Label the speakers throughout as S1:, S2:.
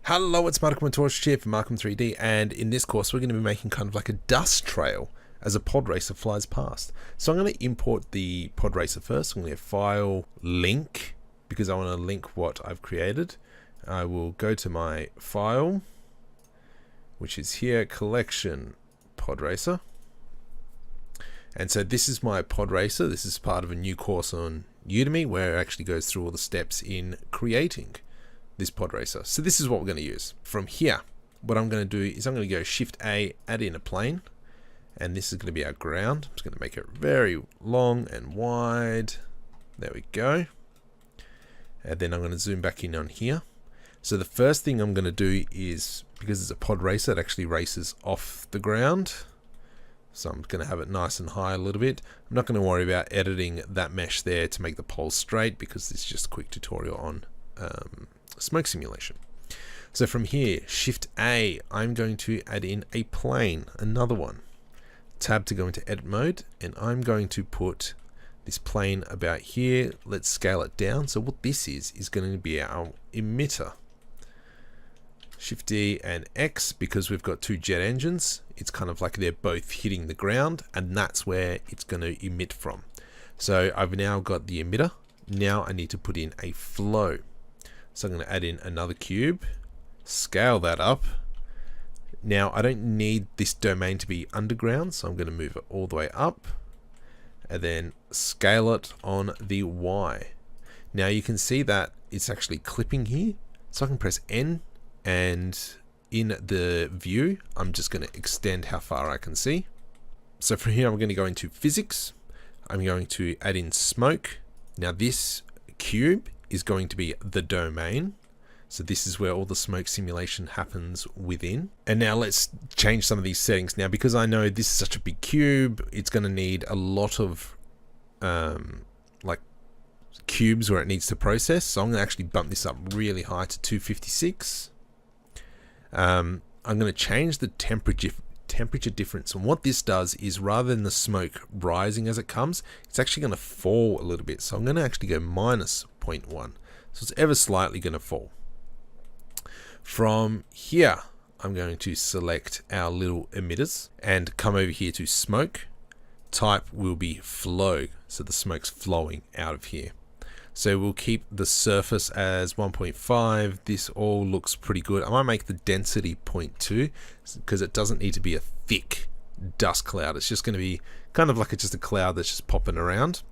S1: Hello, it's Markham Torch here for Markham 3D, and in this course we're going to be making kind of like a dust trail as a pod racer flies past. So I'm going to import the pod racer first. I'm going to go File, Link, because I want to link what I've created. I will go to my file, which is here, Collection Pod Racer. And so this is my pod racer. This is part of a new course on Udemy where it actually goes through all the steps in creating this pod racer. So this is what we're going to use. From here, what I'm going to do is I'm going to go Shift A, add in a plane, and this is going to be our ground. I'm just going to make it very long and wide. There we go. And then I'm going to zoom back in on here. So the first thing I'm going to do is, because it's a pod racer, it actually races off the ground. So I'm going to have it nice and high a little bit. I'm not going to worry about editing that mesh there to make the poles straight, because this is just a quick tutorial on smoke simulation. So from here, Shift A, I'm going to add in a plane, another one. Tab to go into edit mode, and I'm going to put this plane about here. Let's scale it down. So what this is going to be our emitter. Shift D and X, because we've got two jet engines, it's kind of like they're both hitting the ground, and that's where it's going to emit from. So I've now got the emitter. Now I need to put in a flow. So I'm going to add in another cube, scale that up. Now I don't need this domain to be underground, so I'm going to move it all the way up and then scale it on the Y. Now you can see that it's actually clipping here, so I can press N, and in the view I'm just going to extend how far I can see. So from here I'm going to go into physics. I'm going to add in smoke. Now this cube is going to be the domain. So this is where all the smoke simulation happens within. And now let's change some of these settings. Now, because I know this is such a big cube, it's going to need a lot of like cubes where it needs to process. So I'm going to actually bump this up really high to 256. I'm going to change the temperature difference, and what this does is, rather than the smoke rising as it comes, it's actually going to fall a little bit. So I'm going to actually go minus 0.1, so it's ever slightly going to fall. From here I'm going to select our little emitters and come over here to smoke. Type will be flow, so the smoke's flowing out of here. So we'll keep the surface as 1.5. This all looks pretty good. I might make the density 0.2 because it doesn't need to be a thick dust cloud. It's just going to be kind of like just a cloud that's just popping around.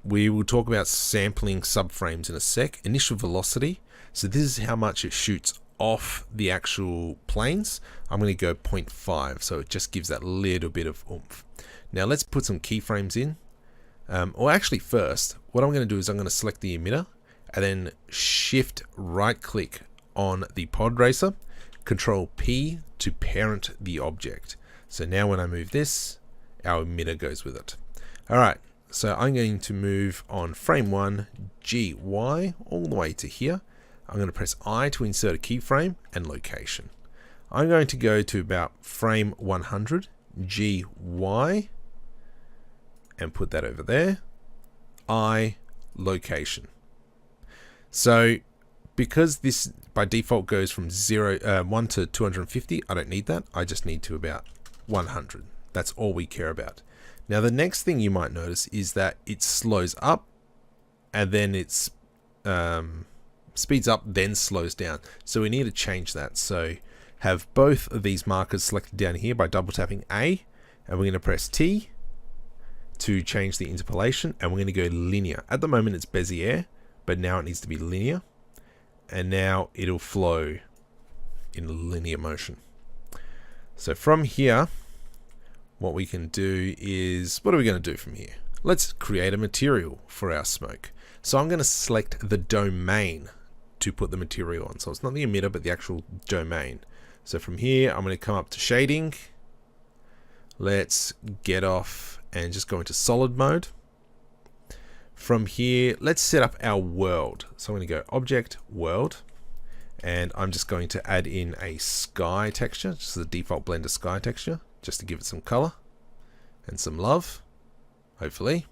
S1: We will talk about sampling subframes in a sec. Initial velocity. So this is how much it shoots off the actual planes. I'm going to go 0.5, so it just gives that little bit of oomph. Now let's put some keyframes in. Or actually first, what I'm going to do is I'm going to select the emitter and then Shift right click on the pod racer, Control P to parent the object. So now when I move this, our emitter goes with it. Alright, so I'm going to move on frame 1, G, Y, all the way to here. I'm going to press I to insert a keyframe and location. I'm going to go to about frame 100, G, Y, and put that over there. I, location. So because this by default goes from 1 to 250, I don't need that. I just need to about 100. That's all we care about. Now the next thing you might notice is that it slows up and then it's speeds up, then slows down. So we need to change that. So have both of these markers selected down here by double tapping A, and we're going to press T to change the interpolation, and we're going to go linear. At the moment it's Bezier, but now it needs to be linear, and now it'll flow in linear motion. So from here, what we can do is, what are we going to do from here? Let's create a material for our smoke. So I'm going to select the domain to put the material on. So it's not the emitter, but the actual domain. So from here, I'm going to come up to shading. Let's get off and just go into solid mode. From here, let's set up our world. So I'm going to go object world, and I'm just going to add in a sky texture, just the default Blender sky texture, just to give it some color and some love, hopefully.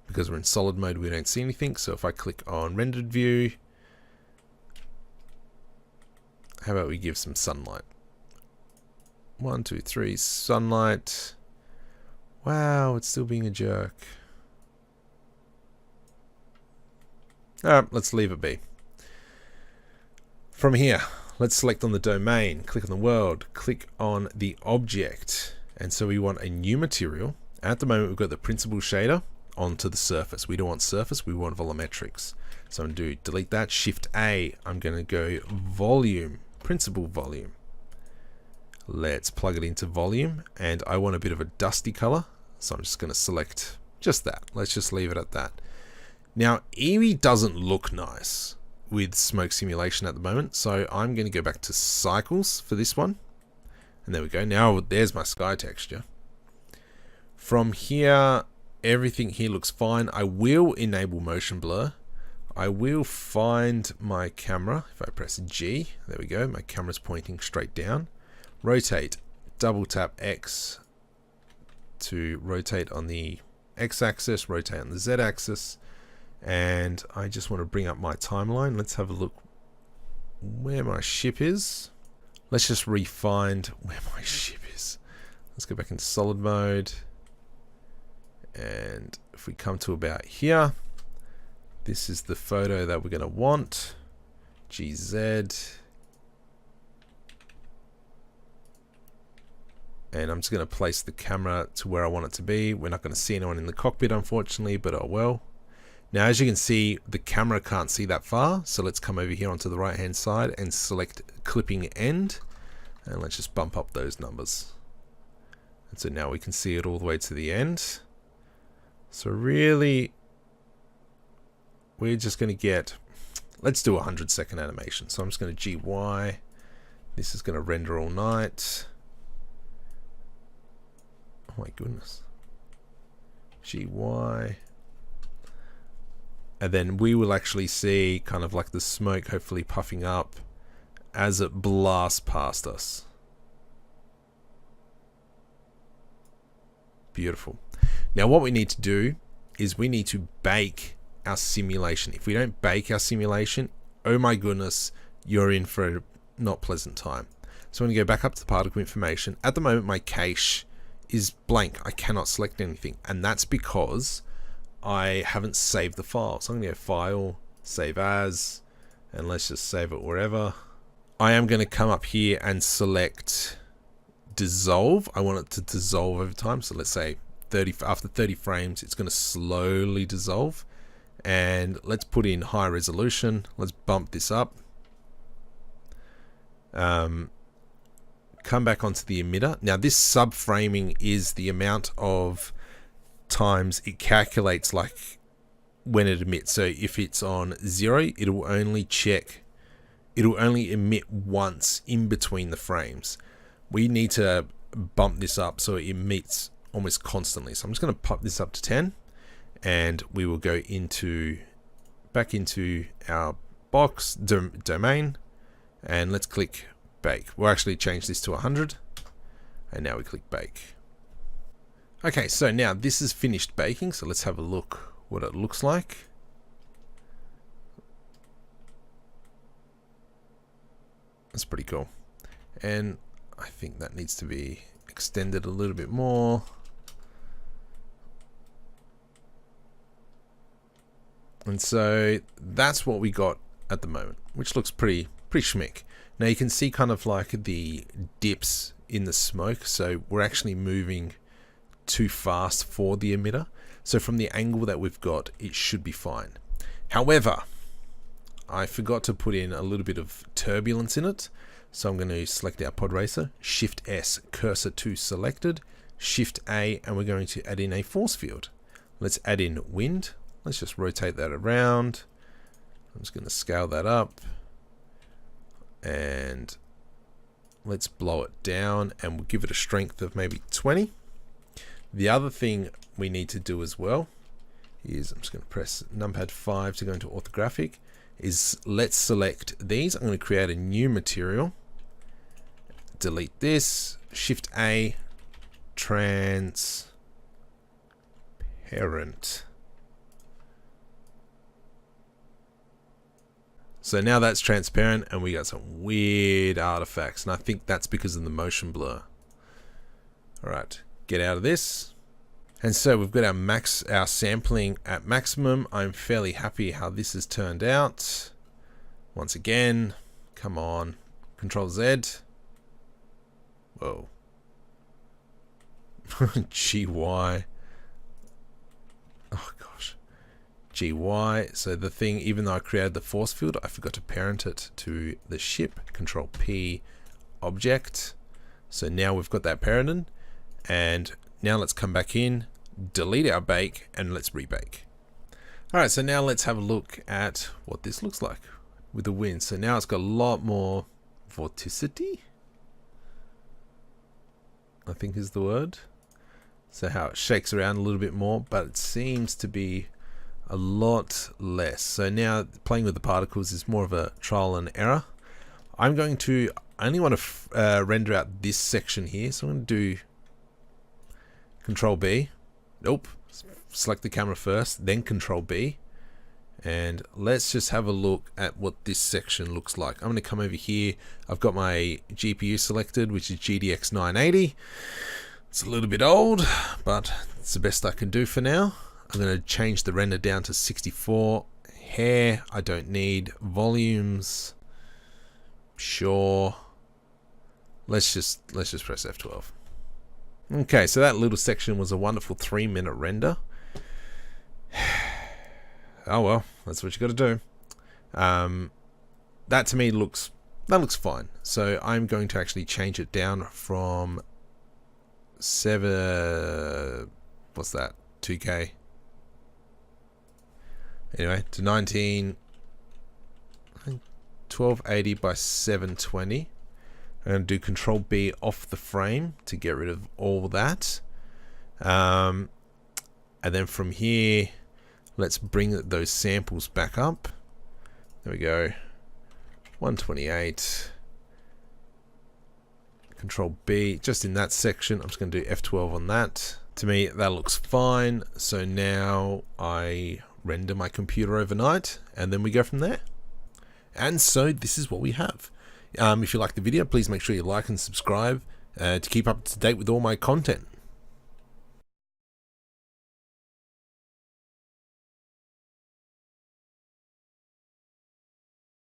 S1: Because we're in solid mode, we don't see anything. So if I click on rendered view, How about we give some sunlight? 1, 2, 3, sunlight. Wow, it's still being a jerk. Alright, let's leave it be. From here, let's select on the domain, click on the world, click on the object. And so we want a new material. At the moment, we've got the principal shader onto the surface. We don't want surface, we want volumetrics. So I'm going to delete that, Shift A. I'm going to go volume, principal volume. Let's plug it into volume, and I want a bit of a dusty color. So I'm just going to select just that. Let's just leave it at that. Now, Eevee doesn't look nice with smoke simulation at the moment, so I'm going to go back to cycles for this one. And there we go. Now there's my sky texture. From here, everything here looks fine. I will enable motion blur. I will find my camera. If I press G, there we go. My camera's pointing straight down. Rotate, double tap X to rotate on the X axis, rotate on the Z axis. And I just want to bring up my timeline. Let's have a look where my ship is. Let's just re-find where my ship is. Let's go back into solid mode. And if we come to about here, this is the photo that we're going to want. GZ. And I'm just going to place the camera to where I want it to be. We're not going to see anyone in the cockpit, unfortunately, but oh well. Now, as you can see, the camera can't see that far. So let's come over here onto the right-hand side and select clipping end. And let's just bump up those numbers. And so now we can see it all the way to the end. So really, we're just going to get, let's do a 100-second animation. So I'm just going to GY. This is going to render all night. Oh my goodness. GY. And then we will actually see kind of like the smoke hopefully puffing up as it blasts past us. Beautiful. Now what we need to do is we need to bake our simulation. If we don't bake our simulation, oh my goodness, you're in for a not pleasant time. So I'm going to go back up to the particle information. At the moment, my cache is blank. I cannot select anything. And that's because I haven't saved the file. So I'm going to go File, Save As, and let's just save it wherever. I am going to come up here and select Dissolve. I want it to dissolve over time. So let's say after 30 frames, it's going to slowly dissolve. And let's put in high resolution. Let's bump this up. Come back onto the emitter. Now this subframing is the amount of times it calculates like when it emits. So if it's on 0, it'll only emit once in between the frames. We need to bump this up so it emits almost constantly. So I'm just going to pop this up to 10, and we will go back into our box domain, and let's click bake. We'll actually change this to 100, and now we click bake. Okay, so now this is finished baking, so let's have a look what it looks like. That's pretty cool. And I think that needs to be extended a little bit more. And so that's what we got at the moment, which looks pretty schmick. Now you can see kind of like the dips in the smoke, so we're actually moving too fast for the emitter. So from the angle that we've got, it should be fine. However, I forgot to put in a little bit of turbulence in it. So I'm going to select our Podracer, Shift S, cursor to selected, Shift A, and we're going to add in a force field. Let's add in wind. Let's just rotate that around. I'm just going to scale that up. And let's blow it down, and we'll give it a strength of maybe 20. The other thing we need to do as well is, I'm just going to press numpad 5 to go into orthographic, is let's select these. I'm going to create a new material. Delete this, Shift A, transparent. So now that's transparent and we got some weird artifacts, and I think that's because of the motion blur. Alright, get out of this. And so we've got our sampling at maximum. I'm fairly happy how this has turned out. Once again, come on, Control Z. Whoa. GY. Oh gosh. GY. So the thing, even though I created the force field, I forgot to parent it to the ship. Control P, object. So now we've got that parented. And now let's come back in, delete our bake, and let's rebake. Alright, so now let's have a look at what this looks like with the wind. So now it's got a lot more vorticity, I think is the word. So how it shakes around a little bit more, but it seems to be a lot less. So now playing with the particles is more of a trial and error. I only want to render out this section here, so I'm going to do Control B. Nope. Select the camera first, then Control B. And let's just have a look at what this section looks like. I'm going to come over here. I've got my GPU selected, which is GTX 980. It's a little bit old, but it's the best I can do for now. I'm going to change the render down to 64. Hair, I don't need. Volumes, sure. Let's just press F12. Okay, so that little section was a wonderful 3-minute render. Oh well, that's what you got to do. That to me looks fine. So I'm going to actually change it down from 2K. Anyway, to 1280 by 720. I'm going to do Control B off the frame to get rid of all that. And then from here, let's bring those samples back up. There we go. 128. Control B, just in that section. I'm just going to do F12 on that. To me, that looks fine. So now I render my computer overnight, and then we go from there. And so this is what we have. If you like the video, please make sure you like and subscribe to keep up to date with all my content.